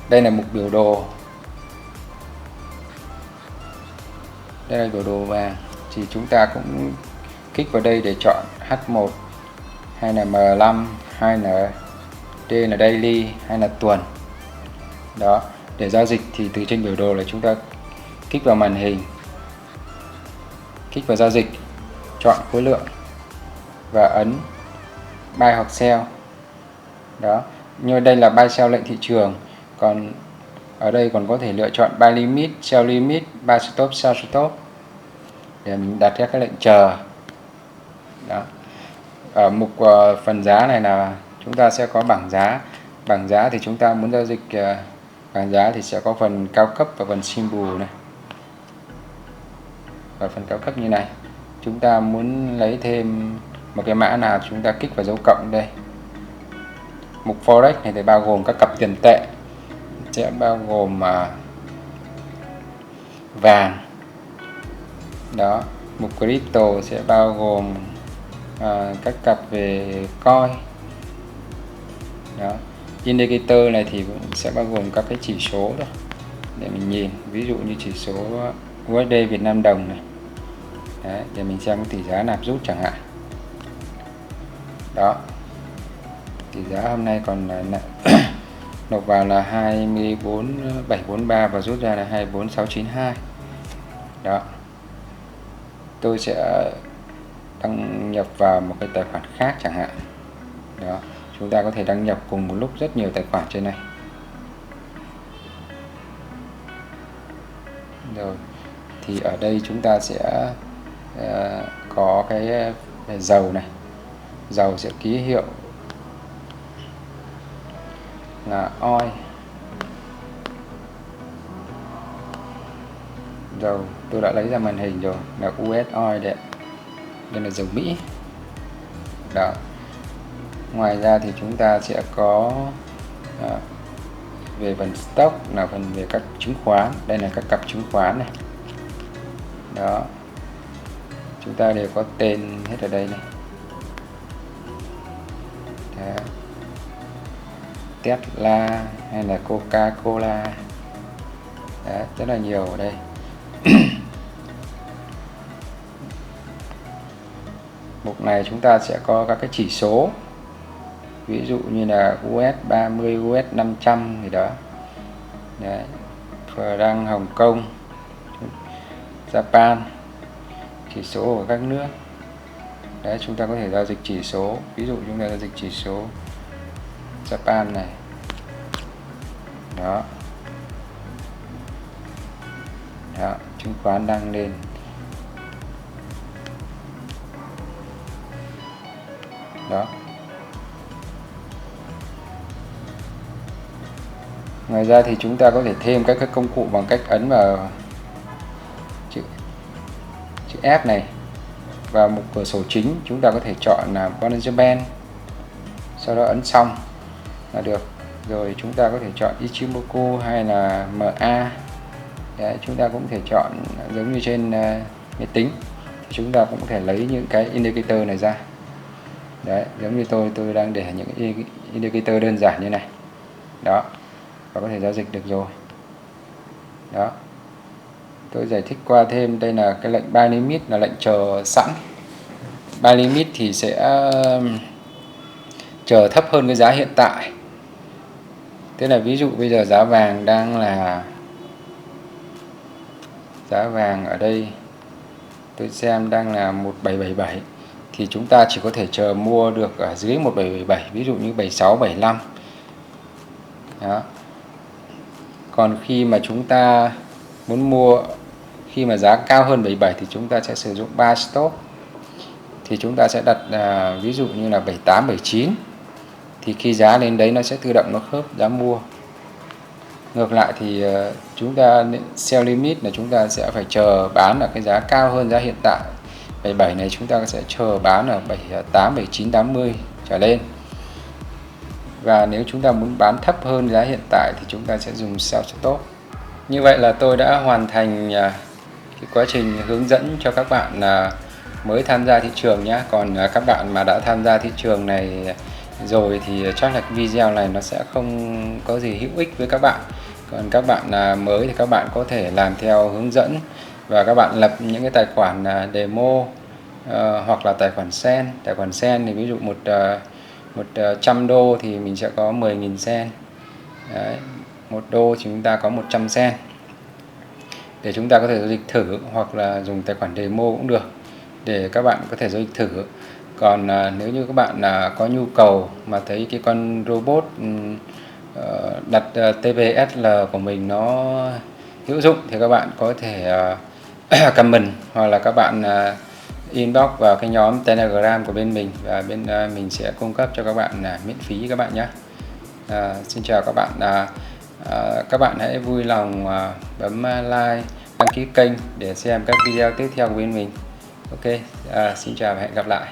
Đây là mục biểu đồ. Đây là biểu đồ vàng. Thì chúng ta cũng kích vào đây để chọn H1 hay là M5 hay là D là daily hay là tuần. Đó, để giao dịch thì từ trên biểu đồ là chúng ta kích vào màn hình, kích vào giao dịch, chọn khối lượng và ấn buy hoặc sell. Đó, như đây là buy sell lệnh thị trường, còn ở đây còn có thể lựa chọn buy limit, sell limit, buy stop, sell stop để mình đặt các cái lệnh chờ. Đó. Ở mục phần giá này là chúng ta sẽ có bảng giá. Bảng giá thì chúng ta muốn giao dịch bảng giá thì sẽ có phần cao cấp và phần symbol này. Và phần cao cấp như này, chúng ta muốn lấy thêm một cái mã nào chúng ta kích vào dấu cộng đây. Mục forex này thì bao gồm các cặp tiền tệ, sẽ bao gồm vàng. Đó, mục crypto sẽ bao gồm các cặp về coin. Đó, indicator này thì cũng sẽ bao gồm các cái chỉ số đó để mình nhìn, ví dụ như chỉ số USD Việt Nam đồng này. Đấy, để mình xem tỷ giá nạp rút chẳng hạn. Đó, tỷ giá hôm nay còn nộp vào là 24.743 và rút ra là 24.692. Đó, tôi sẽ đăng nhập vào một cái tài khoản khác chẳng hạn. Đó, chúng ta có thể đăng nhập cùng một lúc rất nhiều tài khoản trên này. Rồi, thì ở đây chúng ta sẽ có cái dầu này. Dầu sẽ ký hiệu là oil. Dầu tôi đã lấy ra màn hình rồi, là US oil đấy. Đây là dầu Mỹ. Đó. Ngoài ra thì chúng ta sẽ có về phần stock là phần về các chứng khoán. Đây là các cặp chứng khoán này. Đó, chúng ta đều có tên hết ở đây này. Đó. Tesla hay là Coca-Cola. Đó, rất là nhiều ở đây. Mục này chúng ta sẽ có các cái chỉ số, ví dụ như là US 30, US 500 gì đó. Đấy, Franc Hồng Kông, Japan, chỉ số của các nước. Đấy, chúng ta có thể giao dịch chỉ số, ví dụ chúng ta giao dịch chỉ số Japan này. Đó. Đó, chứng khoán đang lên. Đó. Ngoài ra thì chúng ta có thể thêm các cái công cụ bằng cách ấn vào chữ F này. Và mục cửa sổ chính chúng ta có thể chọn là Bollinger Band. Sau đó ấn xong là được. Rồi chúng ta có thể chọn Ichimoku hay là MA. Đấy, chúng ta cũng có thể chọn giống như trên máy tính. Chúng ta cũng có thể lấy những cái indicator này ra. Đấy, giống như tôi đang để những indicator đơn giản như này. Đó, và có thể giao dịch được rồi. Đó, tôi giải thích qua thêm. Đây là cái lệnh buy limit, là lệnh chờ sẵn. Buy limit thì sẽ chờ thấp hơn cái giá hiện tại. Tức là ví dụ bây giờ giá vàng đang là, giá vàng ở đây tôi xem đang là 1777, thì chúng ta chỉ có thể chờ mua được ở dưới 1777, ví dụ như 76, 75. Đó. Còn khi mà chúng ta muốn mua khi mà giá cao hơn 77 thì chúng ta sẽ sử dụng buy stop. Thì chúng ta sẽ đặt ví dụ như là 78, 79. Thì khi giá lên đấy nó sẽ tự động nó khớp giá mua. Ngược lại thì chúng ta sell limit là chúng ta sẽ phải chờ bán ở cái giá cao hơn giá hiện tại. 77 này chúng ta sẽ chờ bán ở 78, 79, 80 trở lên. Và nếu chúng ta muốn bán thấp hơn giá hiện tại thì chúng ta sẽ dùng sell stop. Như vậy là tôi đã hoàn thành cái quá trình hướng dẫn cho các bạn mới tham gia thị trường nhé. Còn các bạn mà đã tham gia thị trường này rồi thì chắc là cái video này nó sẽ không có gì hữu ích với các bạn. Còn các bạn mới thì các bạn có thể làm theo hướng dẫn và các bạn lập những cái tài khoản demo hoặc là tài khoản sen. Tài khoản sen thì ví dụ 100 đô thì mình sẽ có 10.000 sen. Đấy, 1 đô thì chúng ta có 100 sen để chúng ta có thể giao dịch thử, hoặc là dùng tài khoản demo cũng được để các bạn có thể giao dịch thử. Còn nếu như các bạn có nhu cầu mà thấy cái con robot đặt TVSL của mình nó hữu dụng thì các bạn có thể comment, hoặc là các bạn inbox vào cái nhóm Telegram của bên mình, và bên mình sẽ cung cấp cho các bạn miễn phí các bạn nhé. Xin chào các bạn. Các bạn hãy vui lòng bấm like, đăng ký kênh để xem các video tiếp theo của bên mình. Ok, xin chào và hẹn gặp lại.